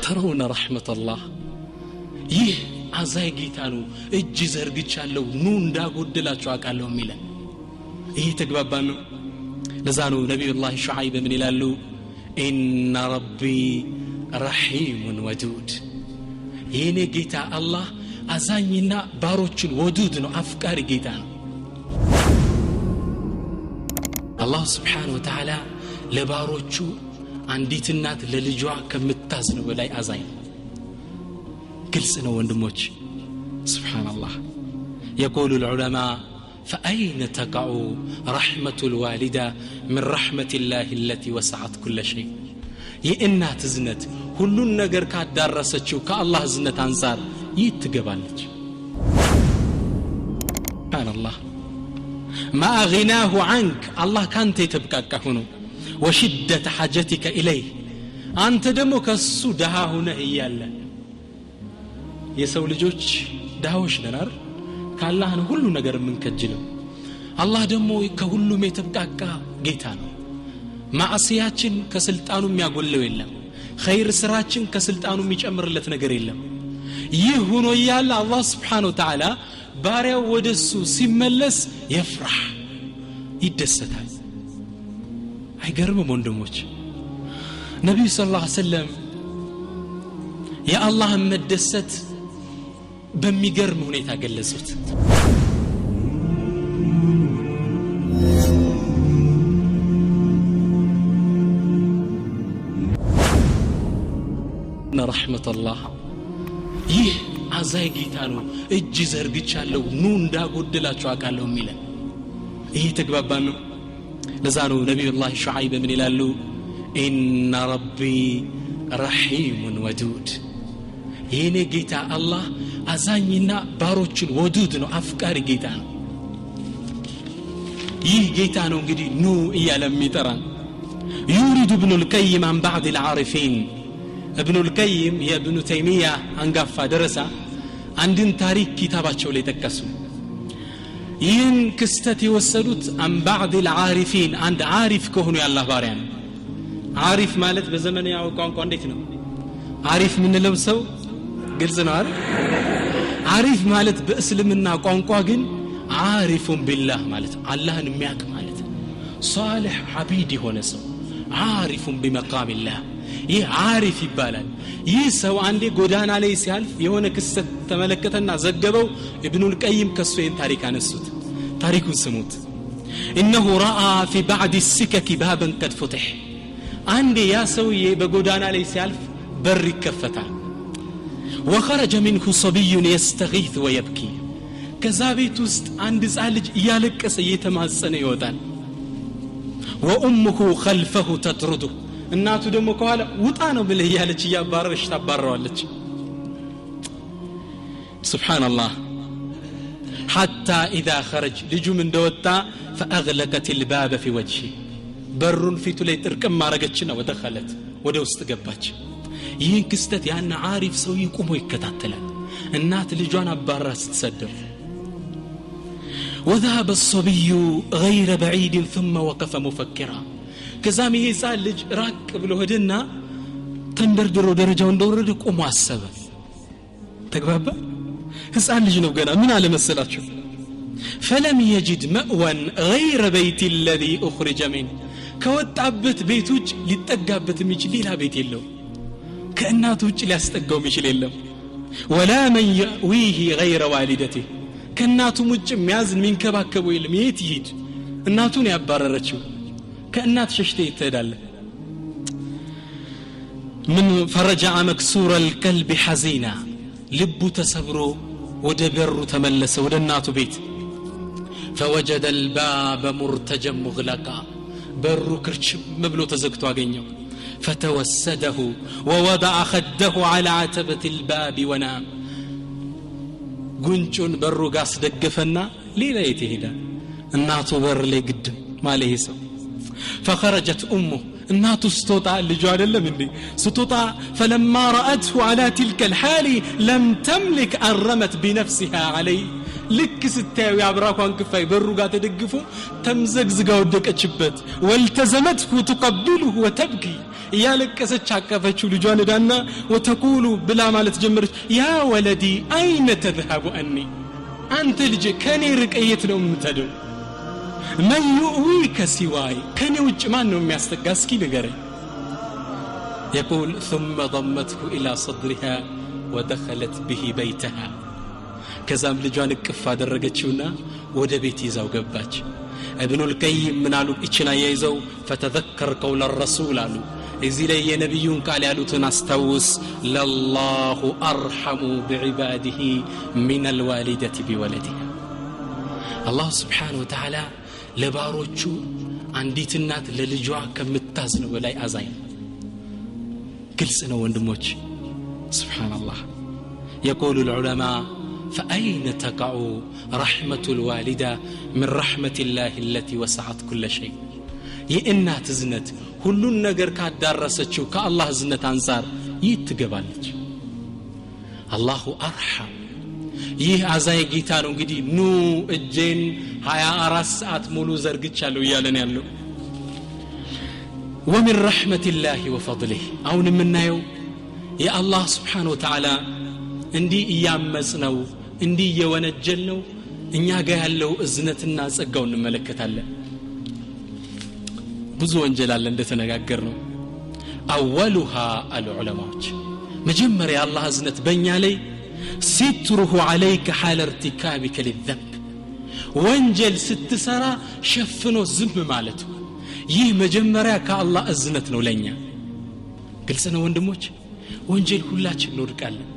ተረውነ ረሕመተላህ ይህ አዛይ ጌታ ነው እጅ ዘርግቻለሁ ኑ እንዳጎደላችሁ አውቃለሁ የሚለን ይሄ ተግባባን ነው ለዛ ነው ነብዩላህ ሹዓይብ ምን ይላሉ ኢነ ረቢ ረሒሙን ወዱድ የኔ ጌታ አላህ አዛኝና ባሮችን ወዱድ ነው አፍቃሪ ጌታ ነው አላህ Subhanahu Wa Ta'ala ለባሮቹ አንዲት እናት ለልጇ ከምታዝነው በላይ አዛኝ ግልጽ ነው ወንድሞች ሱብሃንአላህ يقول العلماء فأين تقع رحمة الوالدة من رحمة الله التي وسعت كل شيء የእናት ዝነት ሁሉን ነገር ካዳረሰችው ከአላህ ዝነት አንፃር ይትገባለች ሱብሃንአላህ ما غناه عنك الله كانت يتبقى هنا وشدة حاجتك إليه أنت دمك السودها هنا هي الله يسوي لجوج دهوش نار كالله أنا كل نجار من كجلو الله دمو كهلو ما يتبقى جيتانو مع عصياتين كسلطانو ميقول له إلا خير سراتين كسلطانو ميج أمر اللي تنجر إلا يهونو يالا الله سبحانه وتعالى ባሪያው ወደሱ ሲመለስ يفرح ይደሰታል አይገርምም ወንድሞች ነብዩ ሰለላሁ ዐለይሂ ወሰለም የአላህ መደሰት በሚገርም ሁኔታ ገለጹት ረሕመተላህ ይህ አዛይ ጌታ ነው እጅ ዘርግቻለሁ ኑ እንዳጎደላችሁ አውቃለሁ የሚለን ይሄ ተግባባን ነው ለዛ ነው ነብዩላህ ሹዓይብ ምን ይላሉ ኢነ ረቢ ረሒሙን ወዱድ የኔ ጌታ አላህ አዛኝና ባሮችን ወዱድ ነው አፍቃሪ ጌታ ነው ይህ ጌታ ነው እንግዲህ ኑ እያለ የሚጠራን يريد ابن القيم عن بعض العارفين ابن القيم يا ابن تيمية አንጋፋ ደረሳ አንድን ታሪክ ኪታባቸው ላይ ተከሱ ይህን ክስተት የወሰዱት عن بعض العارفين عند عارف ከሆኑ ያላህ ባሪያ ነው عارف ማለት በዘመናዊ ቋንቋ እንዴት ነው عارف ምንለው ሰው ግልጽ ነው አይደል عارف ማለት በእስልምና ቋንቋ ግን عارف بالله ማለት አላህን የሚያውቅ ማለት صالح عبيد የሆነ ሰው عارف بمقام الله ይህ عارف ይባላል ይህ ሰው አንዴ ጎዳና ላይ ሲያልፍ የሆነ ክስተት ተመለከተና ዘገበው ኢብኑ القيم ከሱ ይህን ታሪክ አነሱት ታሪኩን ስሙት انه راى في بعض السكك بابا قد فتح አንዴ ያ ሰውዬ በጎዳና ላይ ሲያልፍ በር ይከፈታል وخرج منه صبي يستغيث ويبكي ከዛ ቤት ውስጥ አንድ ሕፃን ልጅ እያለቀሰ እየተማጸነ ይወጣል وامه خلفه تطرده እናቱ ደግሞ ከኋላ ውጣ ነው ብለ ያለች ያባረረች ታባረዋለች سبحان الله حتى اذا خرج ልጁም እንደወጣ فاغلقت الباب في وجهه በሩን ፊቱ ላይ ጥርቅም ማረገችና ወደخلت ወደ ውስጥ ገባች ይህን ክስተት ያን عارف ሰው ይቆሞ ይከታተላል እናት ልጇን አባራ ስትሰደር وذهب الصبي غير بعيد ثم وقف مفكرا ከዛም ይሄ ሕፃን ልጅ ራቅ ብሎ ሄደና ተንደርድሮ ደረጃው እንደወረደ ቆሞ አሰበ ተግባባ ሕፃን ልጅ ነው ገና ምን አለ መሰላችሁ فلم يجد مأوى غير بيت الذي أخرج منه ከወጣበት ቤት ውጭ ሊጠጋበት የሚችል ሌላ ቤት የለው ከእናቱ ውጭ ሊያስጠጋው የሚችል የለም ولا من يأويه غير والدته ከእናቱ ውጭ የሚያዝን የሚንከባከበው የለም የት ይሄድ እናቱን ያባረረችው كأنات ششتي تدل من فرجع مكسور الكلب حزينا لب تسبرو ودبر تملس ودناتو بيت فوجد الباب مرتجا مغلقا برو كرش مبلو تزكتو اغنيو فتوسده ووضع خده على عتبة الباب ونام قنچون برو قاس دقفنا ليلا يتهدا الناتو بر لي قدم ما ليه سو فخرجت امه الناتو ستوطا اللي جوا لله مني ستوطا فلما رأته على تلك الحال لم تملك ان رمت بنفسها عليه ልክ ስታዩ ያብራኳን ክፋይ በሩ ጋር ተደግፎ ተምዘግዝጋ ወደቀችበት ወልተዘመትሁ تقبله وتبكي ያለቀሰች አቀፈችው ልጇን ዳና وتقول بلا ማለት ጀመረች يا ولدي اين تذهب عني አንተ ልጅ ከኔ ርቀየት ነው የምትሄደው من يؤويك سواي ከኔ ውጭ ማን ነው የሚያስጠጋ እስኪ ንገረኝ يقول ثم ضمته الى صدرها ودخلت به بيتها كزام ልጇን እቅፍ አደረገችውና ወደ ቤት ይዛው ገባች ابن القيم من قالوا اچنا ييزው فتذكر قول الرسول قالوا اذا لي نبيون قال ያሉትን አስተውስ لله ارحم بعباده من الوالده بولدها الله سبحانه وتعالى ለባሮቹ አንዲት እናት ለልጇ ከምታዝነው በላይ አዛኝ ግልጽ ነው ወንድሞች سبحان الله يقول العلماء فأين تقع رحمة الوالدة من رحمة الله التي وسعت كل شيء የእናት ዝነት ሁሉን ነገር ካዳረሰችው ከአላህ ዝነት አንፃር ይትገባለች አላሁ አርሐም ይህ አዛኝ ጌታ ነው እንግዲህ ኑ እጄን 24 ሰዓት ሙሉ ዘርግቻለሁ ይያለን ያለው ومن رحمة الله وفضله አሁን የምናየው የአላህ Subhanahu Wa Ta'ala እንዲህ ያመጽነው እንዲህ የወነጀል ነው እኛ ጋር ያለው እዝነትና ጸጋው እንመለከታለን ብዙ ወንጀል አለ እንደተነጋገር ነው اولها العلماء መጀመሪያ አላህ እዝነት በእኛ ላይ ستره عليك حال ارتكابك للذنب ወንጀል ስትሰራ ሸፍኖ ዝም ማለት ይህ መጀመሪያ ከአላህ እዝነት ነው ለኛ ግልጽ ነው ወንድሞች ወንጀል ሁላችን እንወድቃለን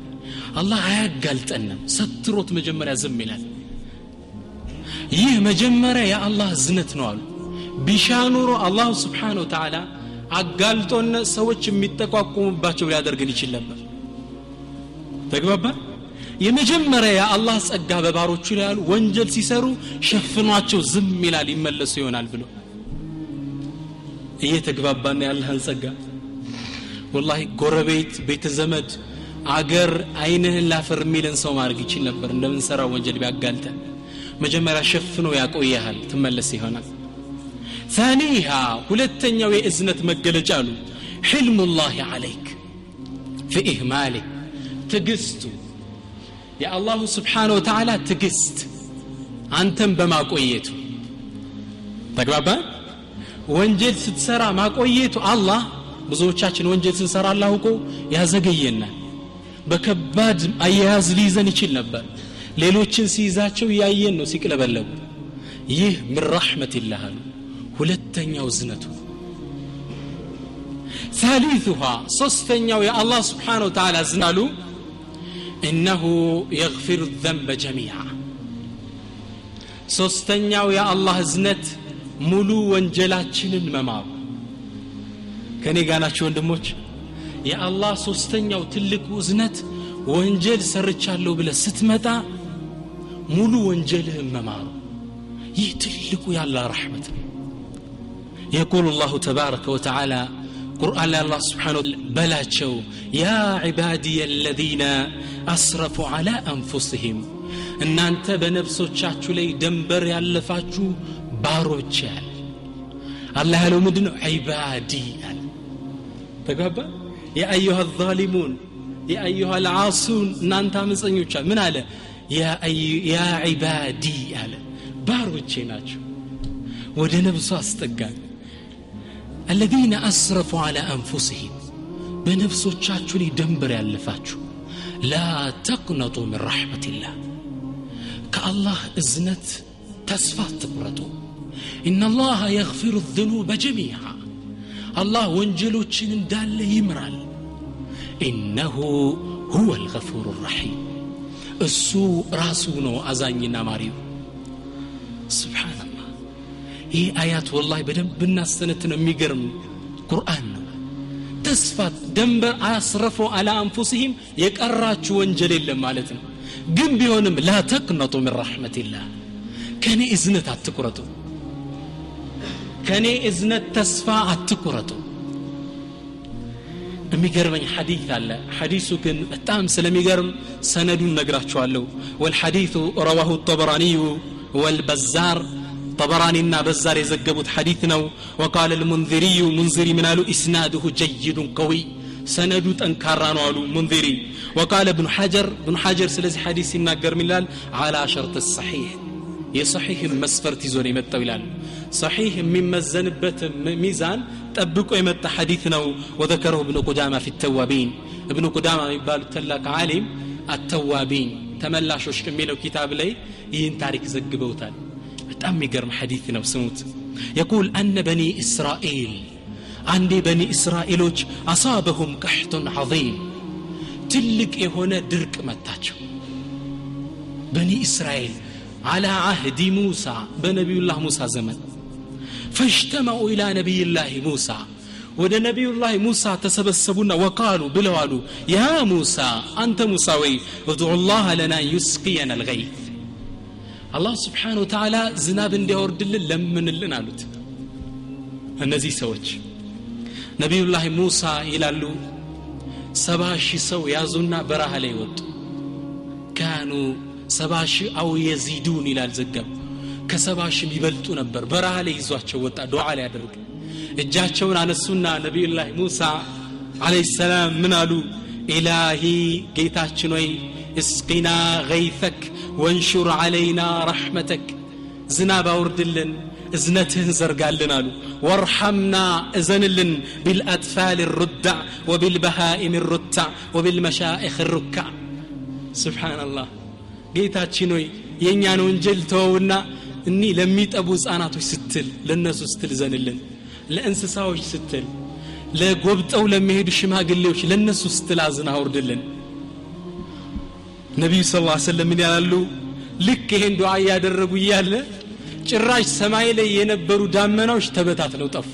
አላህ አያጋልጠንም ሰትሮት መጀመሪያ ዝም ይላል ይህ መጀመሪያ የአላህ እዝነት ነው አሉ ቢሻኑሮ አላህ Subhanahu Wa Ta'ala አጋልጦና ሰዎች የሚጠቋቁሙባቸው ሊያደርግን ይችላል ነበር ተግባባ የመጀመሪያ የአላህ ጸጋ በባሮቹ ላይ ያሉ ወንጀል ሲሰሩ ሸፍኗቸው ዝም ይላል ይመለሱ ይሆናል ብሎ እየተግባባና ያለህን ጸጋ والله ጎረቤት ቤተ ዘመድ አገር አይንህን ላፈር ሚልን ሰው ማድረግ ይችል ነበር እንደምን ሰራው ወንጀል ቢያጋልጠ መጀመሪያ ሸፍኖ ያቆያል ትመለስ ይሆናል ثانيها ሁለተኛው የእዝነት መገለጫ አሉ حلم الله عليك في إهماله ትግስቱ የአላህ Subhanahu Wa Ta'ala ትግስት አንተም በማቆየቱ ተግባባ ወንጀል ስትሰራ ማቆየቱ አላህ ብዙዎቻችን ወንጀል ስንሰራ አላህ እኮ ያዘገየናል በከባድ አያያዝ ሊይዘን ይችል ነበር ሌሎችን ሲይዛቸው ያየን ነው ሲቅለበለቡ ይህ من رحمة الله ሁለተኛው ዝነቱ ثالثها ሶስተኛው የአላህ Subhanahu Wa Ta'ala ዝናሉ إنه يغفر الذنب جميعا ሶስተኛው የአላህ ዝነት ሙሉ ወንጀላችንን መማሩ ከኔ ጋር ናችሁ ወንድሞች የአላህ ሶስተኛው ትልቁ ዝነት ወንጀል ሰርቻለሁ ብለ ስትመጣ ሙሉ ወንጀልህን መማሩ ይህ ትልቁ ያለ ረህመት يقول الله تبارك وتعالى قرآن الله سبحانه بلاچو يا عبادي الذين أسرفوا على أنفسهم إن أنت بنفسوچاچو لي دنبر ያለፋችሁ ባሮች ያለ الله ያለው ምንድነው عبادي ተገባ يا أيها الظالمون يا أيها العاصون እናንተ አመፀኞች ምን አለ يا عبادي አለ ባሮቼ ናቸው ወደ ነብሱ አስጠጋኝ الذين أسرفوا على أنفسهم بنفسوچاችሁ ላይ ደንበር ያለፋችሁ لا تقنطوا من رحمة الله كالله እዝነት ተስፋ አትቁረጡ إن الله يغفر الذنوب جميعا الله ወንጀሎችን እንዳለ ይምራል إنه هو الغفور الرحيم እሱ ራሱ ነው አዛኝና ማሪው سبحان الله ይህ አያት والله በደንብ ብናስተነት ነው የሚገርም ቁርአን ነው ተስፋት ደንበር አስረፈው على انفسهم የቀራችሁ ወንጀል የለም ማለት ነው ግን ቢሆንም لا تقنطوا من رحمة الله ከኔ እዝነት አትቁረጡ ከኔ እዝነት ተስፋ አትቁረጡ የሚገርመኝ ሐዲስ አለ ሐዲሱ ግን በጣም ስለሚገርም ሰነዱን ነግራችኋለሁ والحديث رواه الطبراني والبزار طبرانينا بزار يزغبوت حديث ነው وقال المنذري منذري من قالوا اسناده جيد قوي سنده ጠንካራ ነው አሉ منذري وقال ابن حجر ስለዚህ ሐዲስ ይናገር ሚላል على شرط الصحيح የصحيح መስፈርት ይዞ ነው የመጣው ይላል صحيح የሚመዘንበት ሚዛን ጠብቆ የመጣ ሐዲስ ነው وذكره ابن قدامة في التوابين ابن قدامة የሚባሉት ተላቅ ዓሊም التوابين ተመላሾች የሚለው ኪታብ ላይ ይህን ታሪክ ዘግበውታል በጣም የሚገርም ሐዲስ ነው ስሙት يقول أن بني إسرائيل عندي بني إسرائيلوች أصابهم قحط عظيم ትልቅ የሆነ ድርቅ መታቸው بني إسرائيل على عهد موسى بنبي الله موسى زمن فاجتمعوا إلى نبي الله موسى وده نبي الله موسى تسبسبونا وقالوا بلوالو يا موسى أنت موسى ادعو الله لنا يسقينا الغيث الله سبحانه وتعالى زناب እንዲያወርድልን ለምንልን አሉት እነዚህ ሰዎች ነብዩ الله موسى ይላሉ 70,000 ሰው ያዙና በረሃ ላይ ወጡ كانوا 70,000 أو يزيدون إلى الزجاج ከ70,000 ይበልጡ ነበር በረሃ ላይ ይዟቸው ወጣ ዱዓ ላይ ያደርግ እጃቸውን አነሱና ነብዩ الله موسى عليه السلام ምን አሉ ኢላሂ ጌታችን ሆይ اسقنا غيثك وانشر علينا رحمتك ዝናብ አውርድልን እዝነትህን ዘርጋልን አሉ وارحمنا اذنلن بالاطفال الرضع وبالبهائم الرتع وبالمشائخ الركع سبحان الله ጌታችን ሆይ የኛን ወንጀል ተወውና እኒ ለሚጠቡ ህፃናቶች ስትል ለነሱ ስትል ዘንልን ለእንስሳዎች ስትል ለጎብጠው ለሚሄዱ ሽማግሌዎች ለነሱ ስትል አዝና አውርድልን ነብዩ ሰለላሁ ዐለይሂ ወሰለም ምን ያላሉ ልክ ይሄን ዱዓ ያደረጉ ይያለ ጭራሽ ሰማይ ላይ የነበሩ ዳመናዎች ተበታትነው ጠፉ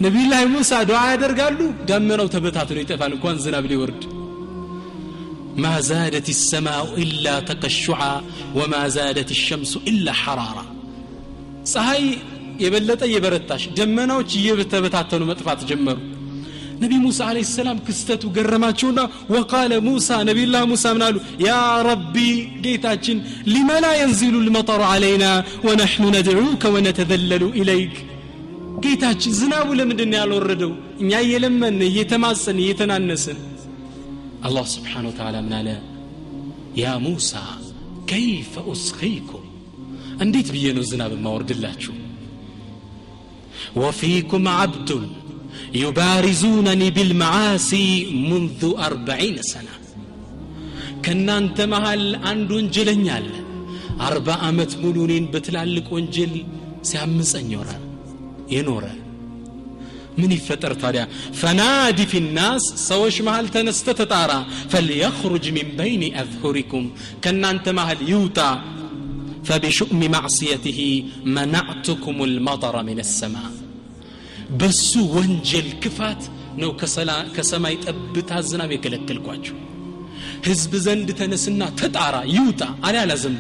ነብዩ ላይ ሙሳ ዱዓ ያደርጋሉ ዳመናው ተበታትነው ይጠፋል እንኳን ዝናብ ሊወርድ ما زادت السماء إلا تقشعا وما زادت الشمس إلا حرارا ፀሐይ የበለጠ የበረታሽ ደመናዎች እየተበታተኑ መጥፋት ጀመሩ ነብዩ ሙሳ አለይሂ ሰላም ክስተቱ ገረማቸውና وقال موسى نبي الله موسى منالو يا ربي ጌታችን لما لا ينزل المطر علينا ونحن ندعوك ونتذلل إليك ጌታችን ዝናቡ ለምንድን ነው ያልወረደው እኛ እየለመን እየተማጸን እየተናነስን الله سبحانه وتعالى من على يا موسى كيف أسقيكم انديت بينو الزناب ما ورد الله وفيكم عبد يبارزونني بالمعاصي منذ 40 سنة كنا انت مهل عندون جلنيال 40 عمت ملونين بتلالك وانجل سيامس انيورا ينورا من يفتر طاريا فنادي في الناس سوش مهل تنستتطارا فليخرج من بين أظهركم كنا انت مهل يوتا فبشؤم معصيته منعتكم المطر من السماء بسو وانجل كفات نو كسماء تأبتها الزناب يكلكل كواجو هزب زند تنسنا تطارا يوتا على لازم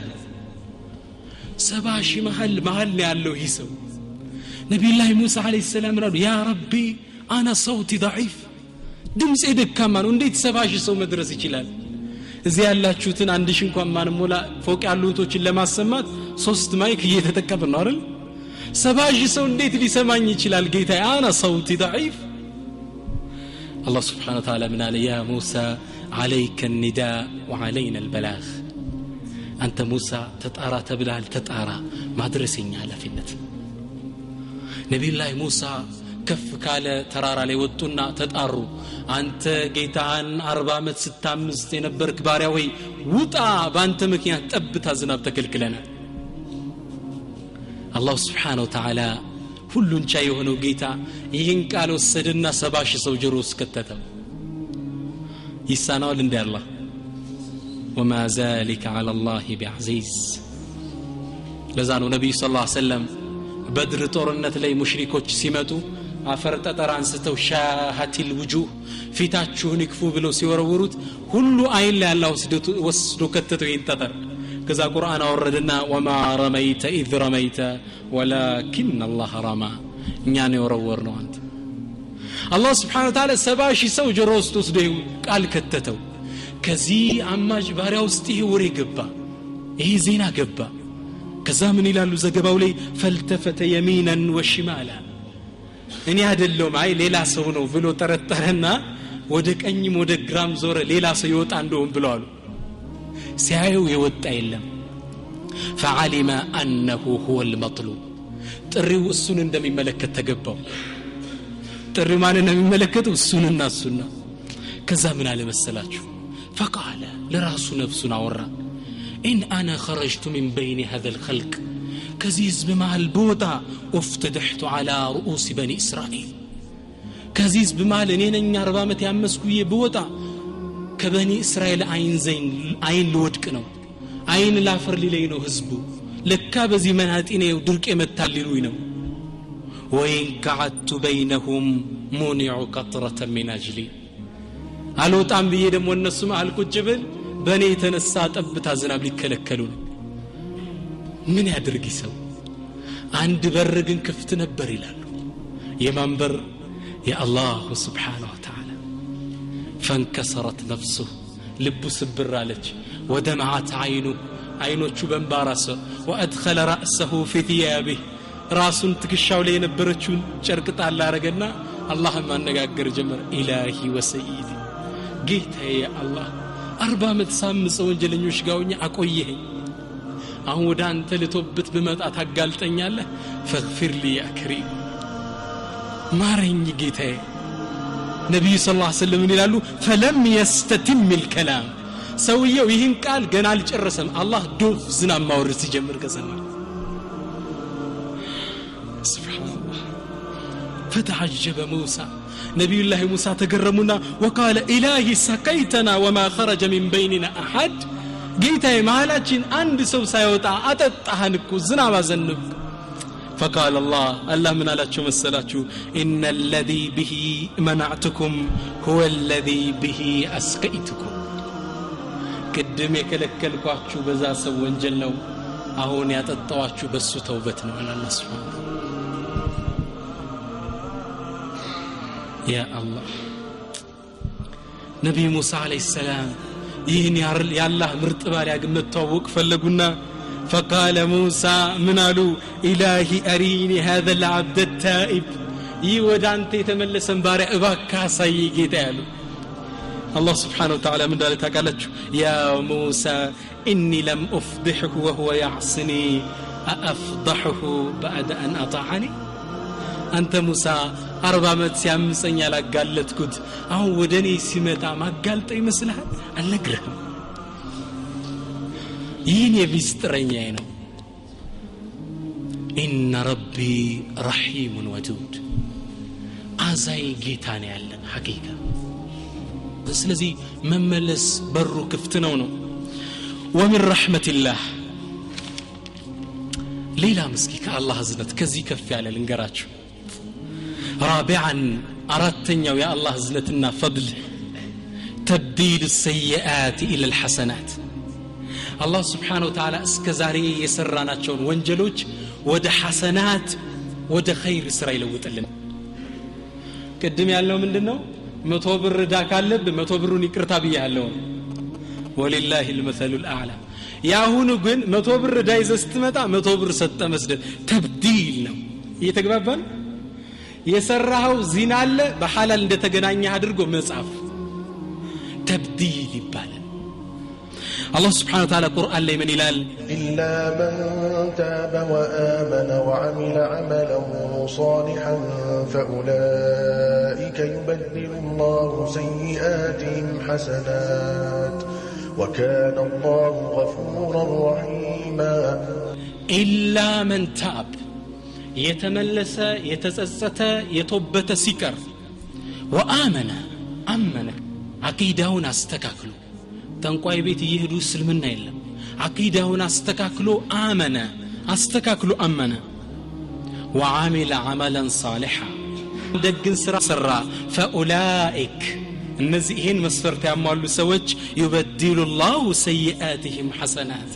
سباشي محل نيالو هيسو نبي الله موسى عليه السلام قال يا ربي أنا صوتي ضعيف دمس إيدك كمان ونديت 70 ሰው መድረስ ይችላል እዚህ ያላችሁትን አንድ ሺህ እንኳን ማንሞላ ፎቅ ያሉቶችን ለማሰማት 3 ማይክ እየተጠቀምን ነው አይደል 70 ሰው እንዴት ሊሰማኝ ይችላል ጌታዬ أنا صوتي ضعيف الله سبحانه وتعالى من قال يا موسى عليك النداء وعلينا البلاغ أنت موسى تطارا تبلال تطارا ما درسني على فينت نبي الله موسى كف كاله ترارا لي وطنا تطارو انت ጌታን 40 ዓመት ስታምስ የነበርክ ባሪያ ወይ ውጣ ባንተ ምክንያት ጠብታ ዝናብ ተከልክለና አላህ Subhanahu Wa Ta'ala ሁሉን ቻይ የሆነው ጌታ ይህን ቃል ወሰደና 70 ሰው ጆሮ ውስጥ ከተተው ይሳናል እንደ አላህ وما ذلك على الله بعزيز ለዛኑ ነብዩ ሰለላሁ ዐለይሂ ወሰለም بدر ጦርነት ላይ ሙሽሪኮች ሲመጡ አፈር ጠጠር አንስተው ሻሃቲል وجوه ፊታችሁን ይክፉ ብለው ሲወረውሩት ሁሉ አይን ላይ አላህ ወስዶ ከተተው ይንጠጠር ከዛ ቁርአን አወረደና وما رميت إذ رميت ولكن الله رمى እኛ ነው የወረወርነው አንተ አላህ Subhanahu Wa Ta'ala 70,000 ሰው ጆሮ ውስጥ ወስዶ ቃል ከተተው ከዚህ አማጅ ባሪያ ውስጥ ይሄ ወሬ ገባ ይሄ ዜና ገባ ከዛ ምን ይላሉ ዘገባው ላይ ፈልተፈተ يمينا وشمالا እኔ አይደለም አይ ሌላ ሰው ነው ብሎ ተረጠረና ወደ ቀኝም ወደ ግራም ዞረ ሌላ ሰው ይወጣ እንደሆነ ብለዋል ሲያየው የወጣ የለም فعلم انه هو المطلوب ጥሪው እሱን እንደሚመለከት ተገባው ጥሪው ማን እንደሚመለከት እሱንና እሱና ከዛ ምን አለ መሰላችሁ فقال لراس نفسه አወራ ان انا خرجت من بين هذا الخلق كزيز بمال بوطا وافتدحت على رؤوس بني اسرائيل كزيز بمال እኔ 40 ዓመት ያመስኩዬ بوطا كبني اسرائيل አይን ልወድቅ ነው አይን ላፈር ሊለይ ነው ህዝቡ ለካ በዚህ መንሃጢ ነው ድርቅ የመታልሉኝ ነው وين قعدت بينهم منع قطره من اجلي አልወጣም ብዬ ደሞ እነሱ መሃል ቁጭ ብል በኔ የተነሳ ጠብታ ዝናብ ሊከለከሉ ነው ምን ያድርግ ይሰው አንድ በር ግን ክፍት ነበር ይላሉ የማንበር የአላህ Subhanahu Wa Ta'ala فانكسرت نفسه ልቡ ስብር አለች ودمعت አይኖቹ በእንባራሰ وادخل راسه في ثيابه ራሱን ትግሻው ላይ የነበረችውን ጨርቅ ጣል አረገና አላህን ማነጋገር ጀመረ ኢላሂ ወሰይዲ ጌታዬ አላህ 40 ዓመት ሳምጽ ወንጀለኞች ጋውኛ አቆየኝ አሁን ወደ አንተ ልቶብት በመጣ ታጋልጠኛለህ فاغفر لي يا كريم ማረኝ ጌታዬ ነብዩ ሰለላሁ ዐለይሂ ወሰለም ይላሉ فلم يستتم الكلام ሰውየው ይህን ቃል ገና አልጨረሰም አላህ ዶፍ ዝናብ ማውረድ ሲጀምር ከሰማ سبحان الله فتعجب موسى نبي الله موسى تجرمنا وقال إلهي سقيتنا وما خرج من بيننا أحد جيتاي مالاتين عند سو سايوتا أتطهن እኮ ዝናብ አዘንብ فقال الله من አላችሁ መሰላችሁ إن الذي به منعتكم هو الذي به أسقيتكم ቅድም የከለከልኳችሁ በዛ ሰው ወንጀል ነው አሁን ያጠጣዋችሁ በሱ ተውበት ነው አላህ Subhanahu يا الله نبي موسى عليه السلام ይህን ያላህ ምርጥ ባሪያ ግን መተዋወቅ ፈለጉና فقال موسى منالو إلهي أريني هذا العبد التائب يودانت يتملسن بارع باكا سيجي تالو الله سبحانه وتعالى من ذلك قالت يا موسى إني لم أفضحه وهو يعصني أفضحه بعد أن أطاعني أنت موسى 40 ዓመት ሲያምፀኝ ያላጋለጥኩት አሁን ወደኔ ሲመጣ ማጋልጠ ይመስልሃል አልነግርህም ይህን የቢስጥረኛዬ ነው إن ربي رحيم ودود አዛይ ጌታ ነው ያለን ሐቂቃ ስለዚህ መመለስ በሩ ክፍት ነው ومن رحمة الله ሌላ መስኪ ከአላህ እዝነት ከዚህ ከፍ ያለ ልንገራችሁ رابعا أردتنيو يا الله زلتنا فضل تبديل السيئات إلى الحسنات الله سبحانه وتعالى اسكزاري يسرانا تشون وانجلوج ود حسنات ود خير إسرائيل وتقلن قدم يالله من دنو 100 ብር ዳ ካለብ 100 ብሩን ይቅርታ ብያለሁ ولله المثل الأعلى ያሁኑ ግን 100 ብር ዳ ይዘህ ስትመጣ 100 ብር ሰጠ መስደድ ተብዲል ነው እየተግባባን የሰራው ዚና አለ በሐላል እንደተገናኘ አድርጎ መጻፍ ተብዲል ይባላል الله سبحانه وتعالى قرآن لي من إلال إلا من تاب وآمن وعمل عملا صالحا فأولئك يبدل الله سيئاتهم حسنات وكان الله غفورا رحيما إلا من تاب يتملس يتسست يتوبت سكر وآمن أمن عقيدهون استكاكلو تنقوي بيت يهدو سلمنا يلم عقيدهون استكاكلو آمن استكاكلو أمن وعمل عملا صالحا دقن سرا فأولئك النزئين مسفرت يعملوا سوج يبدل الله سيئاتهم حسنات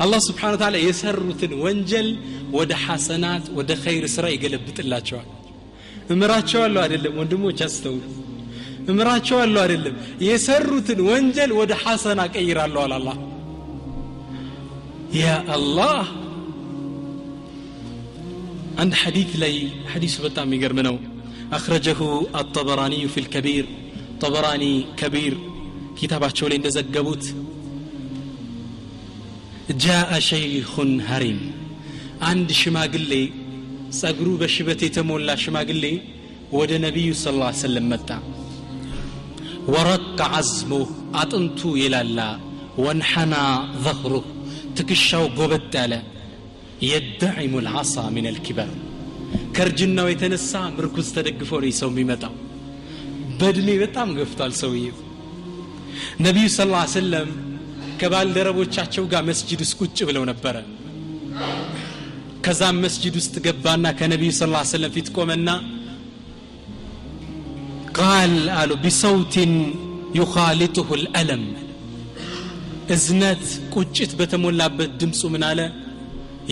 الله سبحانه وتعالى يسرت وانجل ود حسنات ود خير سرا يقلبت الله جوال እምራቸዋለሁ አይደለም ወንድሞች አስተውሉ እምራቸዋለሁ አይደለም የሰሩትን ወንጀል ወደ ሐሰና ቀይራለሁ አለ አላህ ያ አላህ عند حديث لي حديث በጣም የሚገርም ነው اخرجه الطبراني في الكبير طبراني كبير كتابቸው ላይ እንደዘገቡት جاء شيخ هرم عند ሽማግሌ ጸጉሩ በሽበት የተሞላ ሽማግሌ ወደ ነብዩ ሰለላሁ ዐለይሂ ወሰለም መጣ ورق عزمه አጥንቱ ይላላ وانحنى ظهره ትከሻው ጎበጥ ያለ يدعم العصا من الكبر ከርጅናው የተነሳ ምርኩዝ ተደግፎ ነው ሰው የሚመጣው በእድሜ በጣም ገፍቷል ሰውዬው ነብዩ ሰለላሁ ዐለይሂ ወሰለም ከባልደረቦቻቸው ጋር መስጂድ ውስጥ ቁጭ ብለው ነበር ከዛም መስጂድ ውስጥ ገባና ከነብዩ ሰለላሁ ዐለይሂ ወሰለም ፊት ቆመና قال قالوا بصوت يخالطه الألم እዝነት ቁጭት በተሞላበት ድምፁ ምን አለ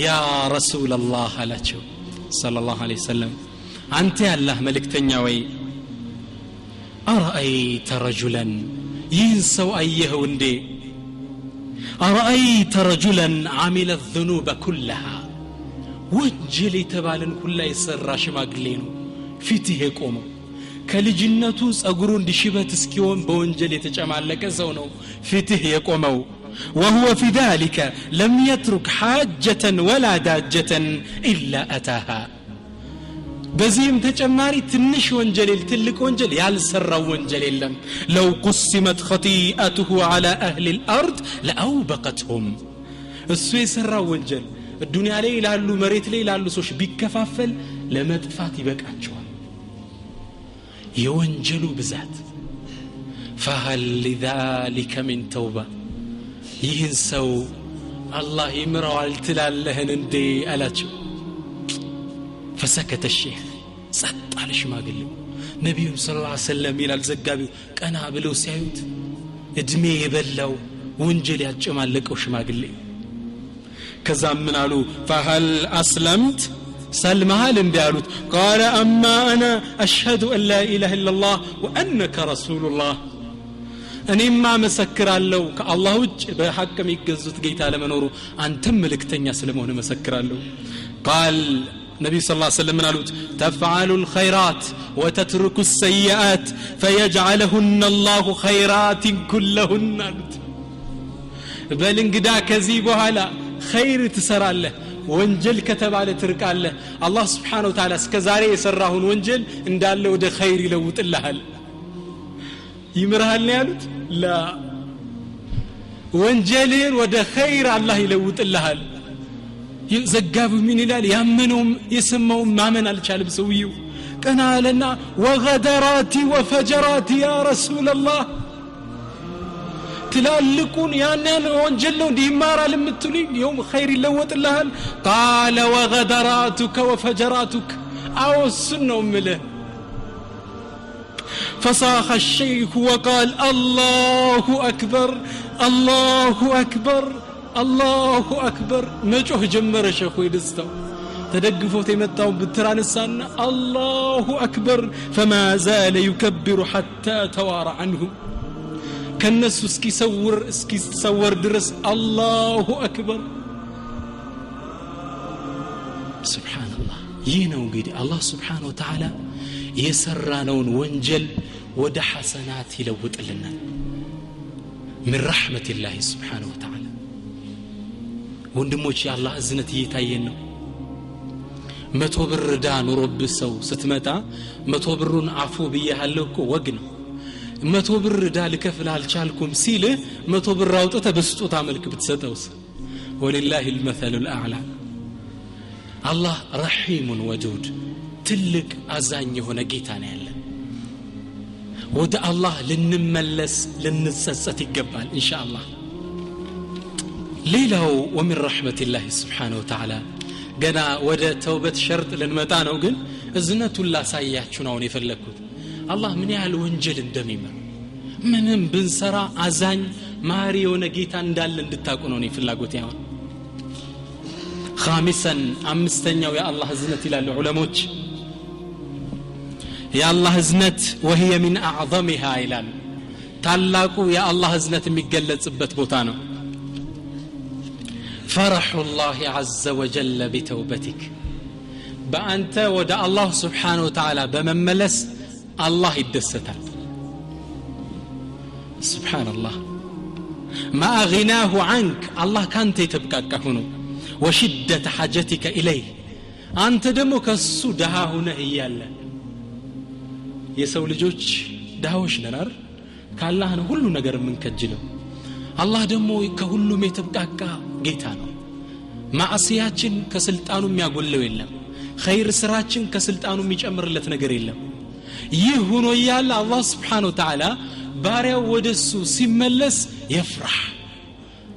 يا رسول الله አላቸው ሰለላሁ ዐለይሂ ወሰለም አንተ ያላህ መልእክተኛ ወይ أرأيت رجلا ينسو أيه اندي أرأيت رجلا عمل الذنوب كلها وجل تبالن كل يسر شماغلينو فيته يقومو ከልጅነቱ ጸጉሩ እንዲሽበት እስኪሆን በወንጀል የተጨማለቀ ሰው ነው ፊትህ የቆመው وهو في ذلك لم يترك حاجة ولا داجة إلا أتاها በዚህም ተጨማሪ ትንሽ ወንጀል ትልቅ ወንጀል ያልሰራው ወንጀል የለም لو قسمت خطيئته على أهل الأرض لأوبقتهم እሱ የሰራው ወንጀል ዱንያ ላይ ላሉ መሬት ላይ ላሉ ሰዎች ቢከፋፈል ለመጥፋት ይበቃቸዋል የወንጀሉ ብዛት فهل لذلك من توبة ይህን ሰው አላህ ይምረዋል ትላለህን እንዴ አላቸው فسكت الشيخ ጸጥ አለ ሽማግሌው ነብዩ ሰለላሁ ዐለይሂ ወሰለም ይላል ዘጋቢው ቀና ብለው ሲያዩት እድሜ የበላው ወንጀል ያጨማለቀው ሽማግሌ ከዛም ምን አሉ فهل أسلمت سلمها اندالوت قال أما أنا أشهد أن لا إله إلا الله وأنك رسول الله أني ما مسكر الله كالله بحق ميقزت قيتا لمنورو أنتم ملكتنيا سلمون مسكر الله قال النبي صلى الله عليه وسلم قالوا تفعل الخيرات وتترك السيئات فيجعلهن الله خيرات كلهن بل انقدا كذيبها لا خير تسرى له ወንጀል ከተባለ ትርቃለ አላህ Subhanahu Wa Ta'ala እስከዛሬ የሰራውን ወንጀል እንዳለ ወደ ኸይር ይለውጥልሃል ይምርሃል ያሉት ላ ወንጀልን ወደ ኸይር አላህ ይለውጥልሃል ዘጋቡ ምን ይላል ያመነውም የሰማው ማመን አልቻለም ሰውየው ቀና አለና ወገደራቲ ወፈጀራቲ ያ ረሱላህ تلالكون يانن وانجل ነው እንዲማራል የምትሉኝ يوم خير ይለወጥልሃል قال وغدراتك وفجراتك አው ነው ምልህ فصاح الشيخ وقال الله أكبر الله أكبر الله أكبر መጮህ ጀመረ ሸኹ ይደስታው ተደግፎት የመጣው ብትራንሳና الله أكبر فما زال يكبر حتى توارى عنهم ከነሱ እስኪሰወር ድረስ አላሁ አክበር ሱብሃንአላህ ይህ ነው እንግዲህ አላህ Subhanahu Wa Ta'ala የሰራነውን ወንጀል ወደ ሐሰናት ይለውጥልናል من رحمة الله سبحانه وتعالى ወንድሞች የአላህ እዝነት እየታየን ነው 100 ብር ዳ ኑሮብ ሰው ስትመጣ 100 ብሩን አፉ ብያለሁ እኮ ወግ ነው 100 ብር ዳ ልከፍል አልቻልኩም ሲል 100 ብር አውጥተ በስጦታ መልክ ብትሰጠውስ ወሊላሂ المثل الاعلى አላህ ረሂም ወዱድ ትልቅ አዛኝ የሆነ ጌታ ነው ያለ ወደ አላህ ልንመለስ ልንጸጸት ይገባል ኢንሻአላህ ሌላው ومن رحمة الله سبحانه وتعالى ገና ወደ ተውበት ሸርጥ ልንመጣ ነው ግን እዝነቱን ላሳያችሁ ነው የፈለኩት አላህ ምን ያህል ወንጀል እንደሚመር ምንም ብንሰራ አዛኝ ማሪ የሆነ ጌታ እንዳለ እንድታቁ ነው ፍላጎት ያው خامسا አምስተኛው የአላህ እዝነት ይላሉ ዑለሞች يا الله እዝነት وهي من اعظمها ይላል ታላቁ የአላህ እዝነት የሚገለጽበት ቦታ ነው فرح الله عز وجل بتوبتك በአንተ ወደ አላህ Subhanahu Wa Ta'ala በመመለስ አላህ ይደሰታል سبحان الله ما غناه عنك الله كانت يتبقى هنا وشدة حاجتك إليه أنت دمو كسو دها هنا إيالا يسول جوج دهوش نرار كالله أنا كله نجر من كجله الله دمو كهلو ميتبقى جيتانو معصياتين كسلطانو ميقول له إلا خير سراتين كسلطانو ميجمر لتنجر إلا يهونو إيالا الله سبحانه وتعالى ባሪያው ወደሱ ሲመለስ يفرح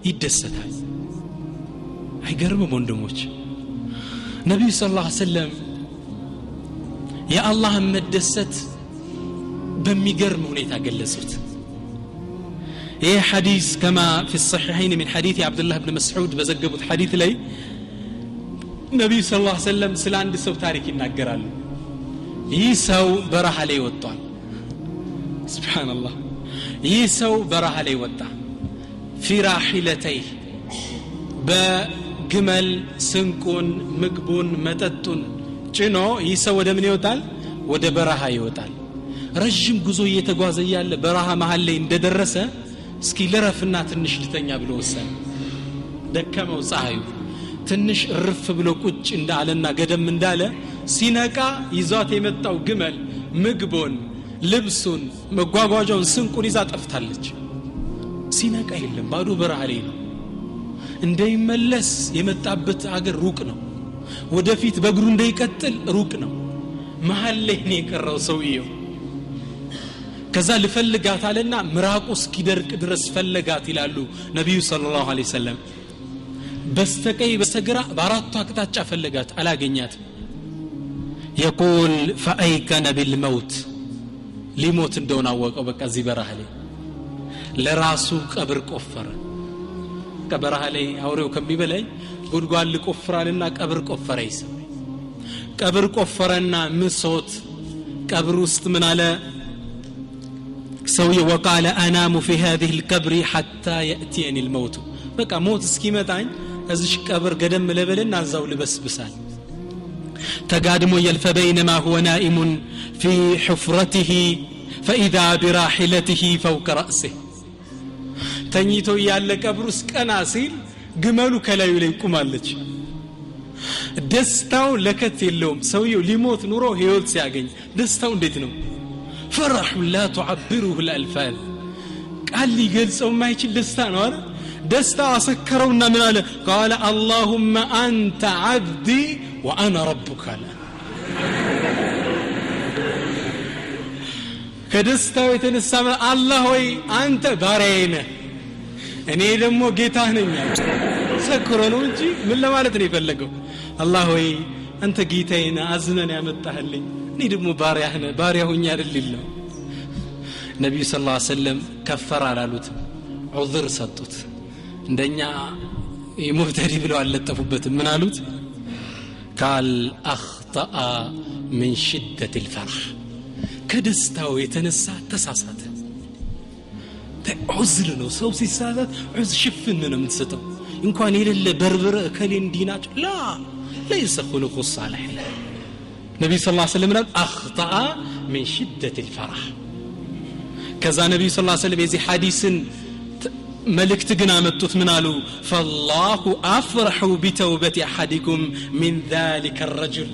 ይደሰታል አይገርምም ወንድሞች ነብዩ ሰለላሁ ዐለይሂ ወሰለም የአላህ መደሰት በሚገርም ሁኔታ ገለጹት ይህ ሐዲስ كما في الصحيحين من حديث عبد الله بن مسعود በዘገቡት ሐዲስ ላይ ነብዩ ሰለላሁ ዐለይሂ ወሰለም ስለ አንድ ሰው ታሪክ ይናገራሉ ይህ ሰው በረሃ ላይ ወጣል سبحان الله يسو براه لي وطا في راحلتي بجمل سنكون مقبون متتون ጭኖ يسو ወደ ምን ይወጣል ወደ በረሃ ይወጣል ረጅም ጉዞ እየተጓዘ ያለ በረሃ መሃል ላይ እንደደረሰ እስኪ ለረፍና ትንሽ ልተኛ ብሎ ወሰነ ደከመው ፀሐዩ ትንሽ እርፍ ብሎ ቁጭ እንዳለና ገደም እንዳለ ሲነቃ ይዟት የመጣው ግመል ምግቦን ልብሱን መጓጓዣውን ስንቁን ይዛ ጠፍታለች ሲነቃ የለም ባዶ በረሃ ላይ ነው እንደይመለስ የመጣበት አገር ሩቅ ነው ወደፊት በእግሩ እንደይቀጥል ሩቅ ነው መሃል ላይ ነው የቀረው ሰውየው ከዛ ልፈልጋት አለና ምራቁ እስኪደርቅ ድረስ ፈለጋት ይላሉ ነብዩ ሰለላሁ ዐለይሂ ወሰለም በስተቀኝ በስተግራ በአራቱ አቅጣጫ ፈለጋት አላገኛት يقول فأيكن بالموت ሊሞት እንደሆነ አወቀው በቃ እዚህ በረሃ ላይ ለራሱ ቀብር ቆፈረ ቀበረሃ ላይ አውሬው ከሚበላይ ጉድጓድ ልቆፍራልና ቀብር ቆፈረ ይሰማ ቀብር ቆፈረና ምሶት ቀብር ውስጥ ምን አለ ሰውዬ وقال انام في هذه القبر حتى ياتيني الموت በቃ ሞት እስኪመጣኝ እዚህ ቀብር ገደም ለበልና አዛው ልበስብሳል تقادم يلف بينما هو نائم في حفرته فإذا براحلته فوق رأسه تنيتو يالا قبرس قناسيل ግመሉ ከላዩ ላይ ቆማለች ደስታው ለከት የለውም ሰውየው ሊሞት ኑሮ ህይወት ሲያገኝ ደስታው እንዴት ነው فرح لا تعبره الالفاظ ቃል ሊገልጸው የማይችል ደስታ ነው አይደል ደስታ አሰከረውና ምን አለ قال اللهم انت عبدي وانا ربك ከደስታው የተነሳ አላህ ሆይ አንተ ባሪያዬ ነህ እኔ ደግሞ ጌታህ ነኝ ሰክሮ ነው እንጂ ምን ለማለት ነው የፈለገው አላህ ሆይ አንተ ጌታዬ ነህ አዝነን ያመጣህልኝ እኔ ደግሞ ባሪያህ ነህ ባሪያ ሆኜ አይደል ነብዩ ሰለላሁ ዐለይሂ ወሰለም ከፈራ አላሉት ዑዝር ሰጡት እንደኛ ይሙብተዲ ብለው አለጠፉበት ምን አሉት قال اخطا من شده الفرح ከደስታው የተነሳ ተሳሳተ ዑዝር ነው ሰው ሲሳሳት ዑዝር ሽፍን ነው የምትሰጠው እንኳን የሌለ በርበረ ከሌን ዲናጭ ላ ليس خلق الصالح نبي صلى الله عليه وسلم اخطا من شده الفرح كذا نبي صلى الله عليه وسلم يزي حديث ملكت ግን አመጡት ምን አሉ فالله افرح بتوبه احدكم من ذلك الرجل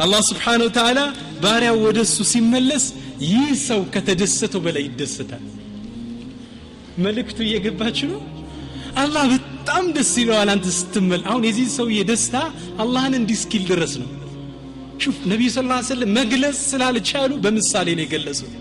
الله سبحانه وتعالى ባሪያው ወደሱ ሲመለስ ይህ ሰው ከተደሰተው በላይ ይደሰታል መልእክቱ እየገባችሁ ነው አላህ በጣም ደስ ይለዋል አንተ ስትመል አሁን የዚህ ሰው የደስታ አላህን እንዲስኪል ድረስ ነው شوف ነብዩ ሰለላሁ ዐለይሂ ወሰለም መግለጽ ስላልቻሉ በምሳሌ ነው የገለጹት